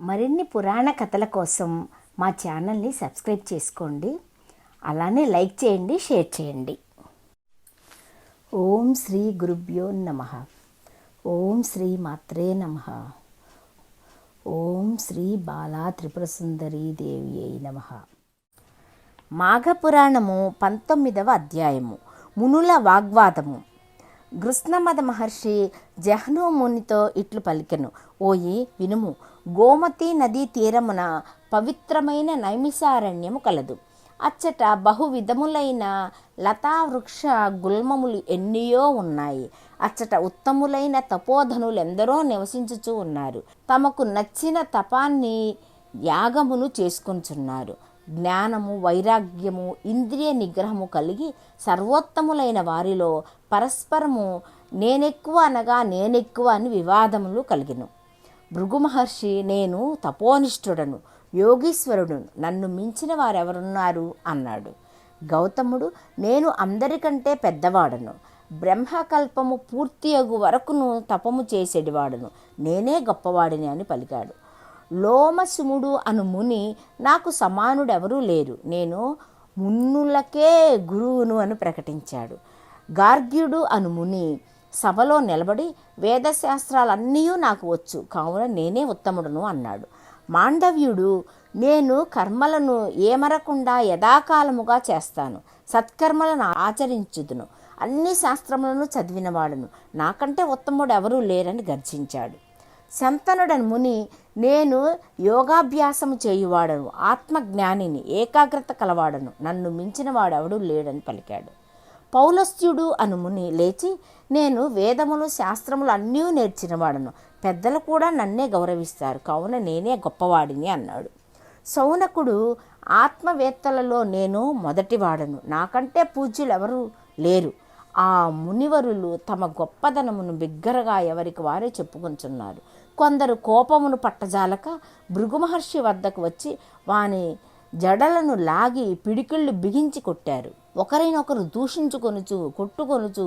మరిన్ని పురాణ కథల కోసం మా ఛానల్ని సబ్స్క్రైబ్ చేసుకోండి. అలానే లైక్ చేయండి, షేర్ చేయండి. ఓం శ్రీ గురుభ్యో నమః. ఓం శ్రీ మాత్రే నమః. ఓం శ్రీ బాలా త్రిపుర సుందరీ దేవి అయి నమః. మాఘపురాణము 19వ అధ్యాయము. మునుల వాగ్వాదము. కృష్ణమద మహర్షి జహ్ను మునితో ఇట్లు పలికెను. ఓయి వినుము, గోమతి నదీ తీరమున పవిత్రమైన నైమిషారణ్యము కలదు. అచ్చట బహువిధములైన లతావృక్ష గుల్మములు ఎన్నియో ఉన్నాయి. అచ్చట ఉత్తములైన తపోధనులు ఎందరో నివసించుచూ ఉన్నారు. తమకు నచ్చిన తపాన్ని యాగమును చేసుకొంచున్నారు. జ్ఞానము, వైరాగ్యము, ఇంద్రియ నిగ్రహము కలిగి సర్వోత్తములైన వారిలో పరస్పరము నేనెక్కువ అనగా నేనెక్కువ అని వివాదములు కలిగిను. భృగు మహర్షి, నేను తపోనిష్ఠుడను, యోగీశ్వరుడును, నన్ను మించిన వారెవరున్నారు అన్నాడు. గౌతముడు, నేను అందరికంటే పెద్దవాడను, బ్రహ్మకల్పము పూర్తియగు వరకును తపము చేసేటివాడను, నేనే గొప్పవాడిని అని పలికాడు. లోమసుముడు అను ముని, నాకు సమానుడెవరూ లేరు, నేను మున్నులకే గురువును అని ప్రకటించాడు. గార్గ్యుడు అను ముని సభలో నిలబడి, వేదశాస్త్రాలన్నీ నాకు వచ్చు, కావున నేనే ఉత్తముడును అన్నాడు. మాండవ్యుడు, నేను కర్మలను ఏమరకుండా యథాకాలముగా చేస్తాను, సత్కర్మలను ఆచరించుదును, అన్ని శాస్త్రములను చదివినవాడును, నాకంటే ఉత్తముడు ఎవరూ లేరని గర్జించాడు. శంతనుడని ముని, నేను యోగాభ్యాసము చేయువాడను, ఆత్మజ్ఞానిని, ఏకాగ్రత కలవాడను, నన్ను మించిన వాడెవడూ లేడని పలికాడు. పౌలస్త్యుడు అను ముని లేచి, నేను వేదములు శాస్త్రములు అన్నీ నేర్చినవాడను, పెద్దలు కూడా నన్నే గౌరవిస్తారు, కావున నేనే గొప్పవాడిని అన్నాడు. శౌనకుడు, ఆత్మవేత్తలలో నేను మొదటివాడను, నాకంటే పూజ్యులు ఎవరు లేరు. ఆ మునివరులు తమ గొప్పదనమును బిగ్గరగా ఎవరికి వారే చెప్పుకొంచున్నారు. కొందరు కోపమును పట్టజాలక భృగు మహర్షి వద్దకు వచ్చి వాని జడలను లాగి పిడికిళ్ళు బిగించి కొట్టారు. ఒకరినొకరు దూషించుకొనుచు కొట్టుకొనుచు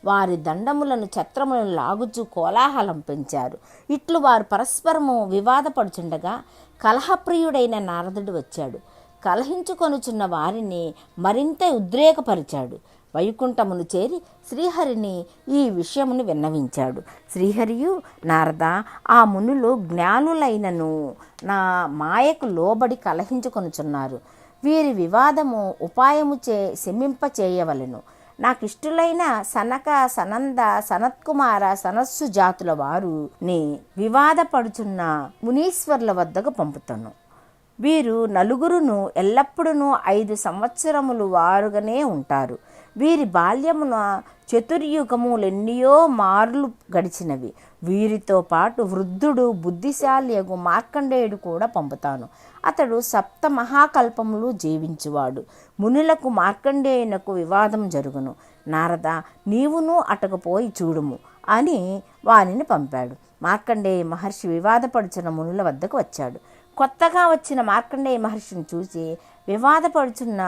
వారి దండములను ఛత్రములను లాగుచు కోలాహలం పెంచారు. ఇట్లు వారు పరస్పరము వివాదపడుచుండగా కలహప్రియుడైన నారదుడు వచ్చాడు. కలహించుకొనుచున్న వారిని మరింత ఉద్రేకపరిచాడు. వైకుంఠమును చేరి శ్రీహరిని ఈ విషయమును విన్నవించాడు. శ్రీహరియు, నారద, ఆ మునులు జ్ఞానులైనను నా మాయకు లోబడి కలహించుకొనుచున్నారు. వీరి వివాదము ఉపాయము శమింపచేయవలెను. నాకిష్టులైన సనక, సనంద, సనత్కుమార, సనస్సు జాతుల వారుని వివాదపడుచున్న మునీశ్వర్ల వద్దకు పంపుతాను. వీరు నలుగురును ఎల్లప్పుడూ 5 సంవత్సరములు వారుగానే ఉంటారు. వీరి బాల్యమున చతుర్యుగములెన్నియో మార్లు గడిచినవి. వీరితో పాటు వృద్ధుడు బుద్ధిశాలియగు మార్కండేయుడు కూడా పంపుతాను. అతడు 7 మహాకల్పములు జీవించువాడు. మునులకు మార్కండేయునకు వివాదం జరుగును. నారద, నీవును అటకు పోయి చూడుము అని వారిని పంపాడు. మార్కండేయ మహర్షి వివాదపడుచున్న మునుల వద్దకు వచ్చాడు. కొత్తగా వచ్చిన మార్కండేయ మహర్షిని చూసి వివాదపడుచున్న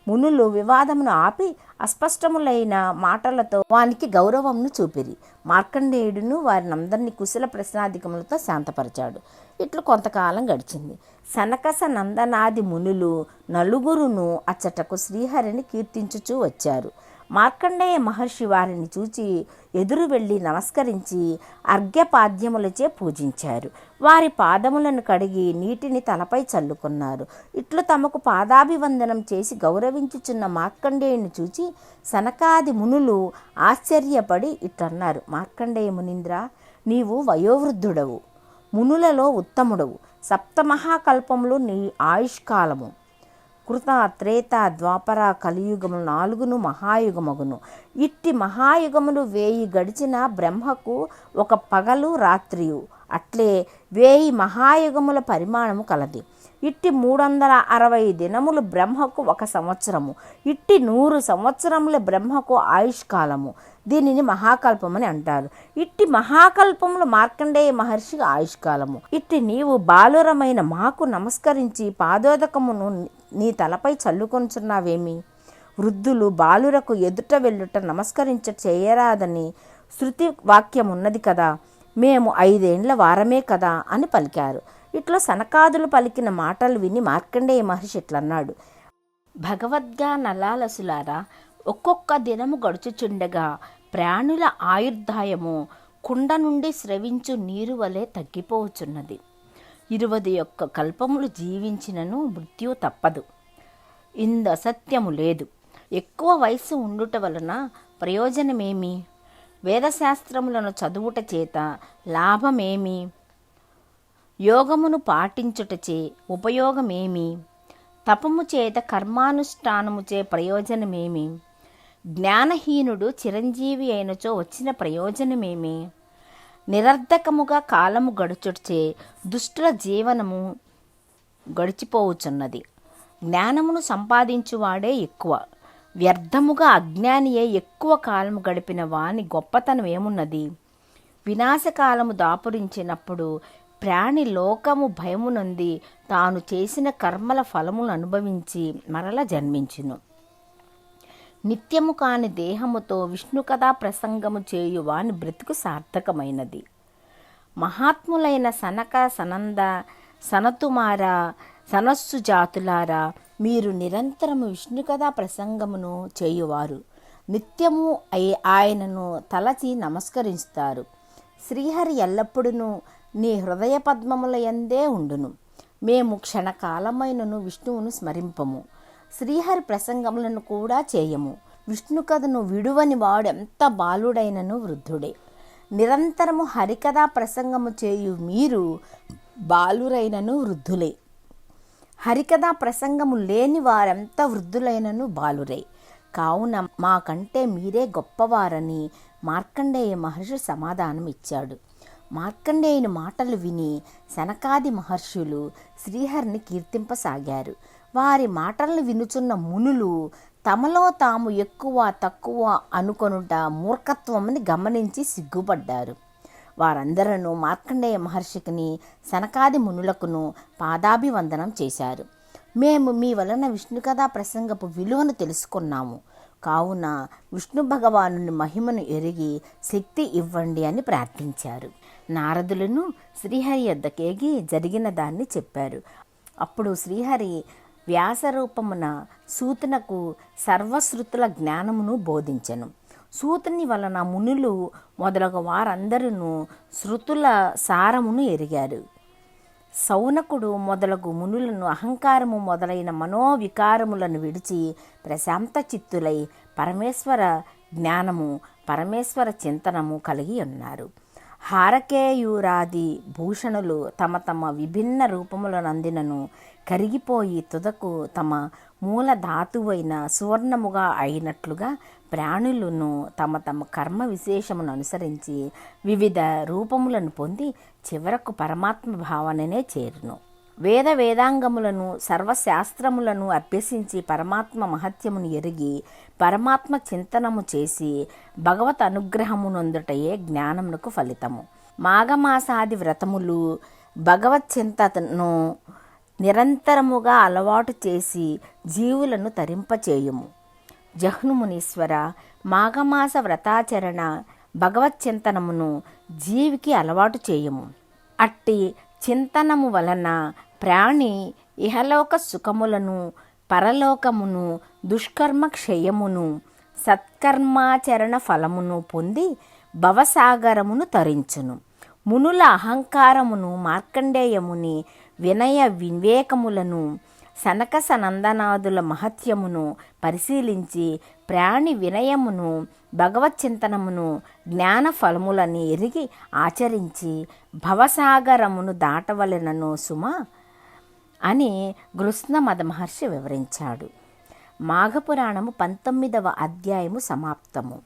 మునులు వివాదమును ఆపి అస్పష్టములైన మాటలతో వానికి గౌరవంను చూపిరి. మార్కండేయుడును వారినందరినీ కుశల ప్రశ్నాధికములతో శాంతపరిచాడు. ఇట్లు కొంతకాలం గడిచింది. సనకస నందనాది మునులు నలుగురును అచ్చటకు శ్రీహరిని కీర్తించుచూ వచ్చారు. మార్కండేయ మహర్షి వారిని చూచి ఎదురు వెళ్ళి నమస్కరించి అర్ఘ్యపాద్యములచే పూజించారు. వారి పాదములను కడిగి నీటిని తలపై చల్లుకున్నారు. ఇట్లు తమకు పాదాభివందనం చేసి గౌరవించుచున్న మార్కండేయుని చూచి సనకాది మునులు ఆశ్చర్యపడి ఇట్లన్నారు. మార్కండేయ మునీంద్ర, నీవు వయోవృద్ధుడవు, మునులలో ఉత్తముడవు. 7 మహాకల్పములు నీ ఆయుష్కాలము. కృత, త్రేత, ద్వాపర, కలియుగములు 4 మహాయుగమగును. ఇట్టి మహాయుగములు 1000 గడిచిన బ్రహ్మకు ఒక పగలు రాత్రియు, అట్లే 1000 మహాయుగముల పరిమాణము కలది. ఇట్టి 360 దినములు బ్రహ్మకు 1 సంవత్సరము. ఇట్టి 100 సంవత్సరముల బ్రహ్మకు ఆయుష్కాలము. దీనిని మహాకల్పమని అంటారు. ఇట్టి మహాకల్పములు మార్కండేయ మహర్షికి ఆయుష్కాలము. ఇట్టి నీవు బాలురమైన మాకు నమస్కరించి పాదోదకమును నీ తలపై చల్లుకొనుచున్నావేమి? వృద్ధులు బాలురకు ఎదుట వెళ్ళుట నమస్కరించ చేయరాదని శృతి వాక్యం ఉన్నది కదా, మేము 5 ఏండ్ల వారమే కదా అని పలికారు. ఇట్లా సనకాదులు పలికిన మాటలు విని మార్కండేయ మహర్షి ఇట్లన్నాడు: భగవద్గా నలాలసులారా, ఒక్కొక్క దినము గడుచుచుండగా ప్రాణుల ఆయుర్దాయము కుండ నుండి స్రవించు నీరు వలె తగ్గిపోవచ్చున్నది. 21 కల్పములు జీవించినను మృత్యు తప్పదు. ఇందు అసత్యము లేదు. ఎక్కువ వయస్సు ఉండుట వలన ప్రయోజనమేమి? వేదశాస్త్రములను చదువుట చేత లాభమేమి? యోగమును పాటించుటచే ఉపయోగమేమి? తపము చేత కర్మానుష్ఠానముచే ప్రయోజనమేమి? జ్ఞానహీనుడు చిరంజీవి అయినచో వచ్చిన ప్రయోజనమేమి? నిరర్ధకముగా కాలము గడుచుటచే దుష్టుల జీవనము గడిచిపోవచ్చున్నది. జ్ఞానమును సంపాదించువాడే ఎక్కువ. వ్యర్థముగా అజ్ఞానియే ఎక్కువ కాలము గడిపిన వాని గొప్పతనం ఏమున్నది? వినాశకాలము దాపురించినప్పుడు ప్రాణి లోకము భయము నొంది తాను చేసిన కర్మల ఫలమును అనుభవించి మరల జన్మించును. నిత్యము కాని దేహముతో విష్ణు కథా ప్రసంగము చేయు వాని బ్రతుకు సార్థకమైనది. మహాత్ములైన సనక, సనంద, సనతుమార, సనస్సు జాతులారా, మీరు నిరంతరము విష్ణు కథా ప్రసంగమును చేయువారు. నిత్యము ఆయనను తలచి నమస్కరిస్తారు. శ్రీహరి ఎల్లప్పుడూ నీ హృదయ పద్మముల యందే ఉండును. మేము క్షణకాలమైనను విష్ణువును స్మరింపము, శ్రీహరి ప్రసంగములను కూడా చేయము. విష్ణు కథను విడువని వాడు ఎంత బాలుడైనను వృద్ధుడే. నిరంతరము హరికథా ప్రసంగము చేయు మీరు బాలురైనను వృద్ధులే. హరికథా ప్రసంగము లేని వారెంత వృద్ధులైనను బాలురే. కావున మాకంటే మీరే గొప్పవారని మార్కండేయ మహర్షి సమాధానం ఇచ్చాడు. మార్కండేయుని మాటలు విని సనకాది మహర్షులు శ్రీహరిని కీర్తింపసాగారు. వారి మాటలను వినుచున్న మునులు తమలో తాము ఎక్కువ తక్కువ అనుకొనుట మూర్ఖత్వమని గమనించి సిగ్గుపడ్డారు. వారందరూ మార్కండేయ మహర్షికిని సనకాది మునులకును పాదాభివందనం చేశారు. మేము మీ వలన విష్ణు కథా ప్రసంగపు విలువను తెలుసుకున్నాము. కావున విష్ణు భగవానుని మహిమను ఎరిగి శక్తి ఇవ్వండి అని ప్రార్థించారు. నారదులను శ్రీహరి యొద్దకేగి జరిగిన దాన్ని చెప్పారు. అప్పుడు శ్రీహరి వ్యాసరూపమున సూతునకు సర్వశ్రుతుల జ్ఞానమును బోధించెను. సూతుని వలన మునులు మొదలగు వారందరూ శృతుల సారమును ఎరిగారు. సౌనకుడు మొదలగు మునులను అహంకారము మొదలైన మనోవికారములను విడిచి ప్రశాంత చిత్తులై పరమేశ్వర జ్ఞానము, పరమేశ్వర చింతనము కలిగి ఉన్నారు. హారకేయూరాది భూషణులు తమ తమ విభిన్న రూపములనందినను కరిగిపోయి తుదకు తమ మూల ధాతువైన సువర్ణముగా అయినట్లుగా ప్రాణులను తమ తమ కర్మ విశేషమును అనుసరించి వివిధ రూపములను పొంది చివరకు పరమాత్మ భావననే చేరును. వేదాంగములను సర్వశాస్త్రములను అభ్యసించి పరమాత్మ మహత్యమును ఎరిగి పరమాత్మ చింతనము చేసి భగవత్ అనుగ్రహమునందుటయే జ్ఞానమునకు ఫలితము. మాఘమాసాది వ్రతములు భగవత్ చింతను నిరంతరముగా అలవాటు చేసి జీవులను తరింపచేయుము. జహ్నుమునీశ్వర, మాఘమాస వ్రతాచరణ భగవచ్చింతనమును జీవికి అలవాటు చేయుము. అట్టి చింతనము వలన ప్రాణి ఇహలోక సుఖములను, పరలోకమును, దుష్కర్మ క్షయమును, సత్కర్మాచరణ ఫలమును పొంది భవసాగరమును తరించును. మునుల అహంకారమును, మార్కండేయముని వినయ వివేకములను, సనక సనందనాదుల మహత్యమును పరిశీలించి ప్రాణి వినయమును, భగవచ్చింతనమును, జ్ఞాన ఫలములని ఎరిగి ఆచరించి భవసాగరమును దాటవలెనను సుమా అని గృత్స్నమద మహర్షి వివరించాడు. మాఘపురాణము 19వ అధ్యాయము సమాప్తము.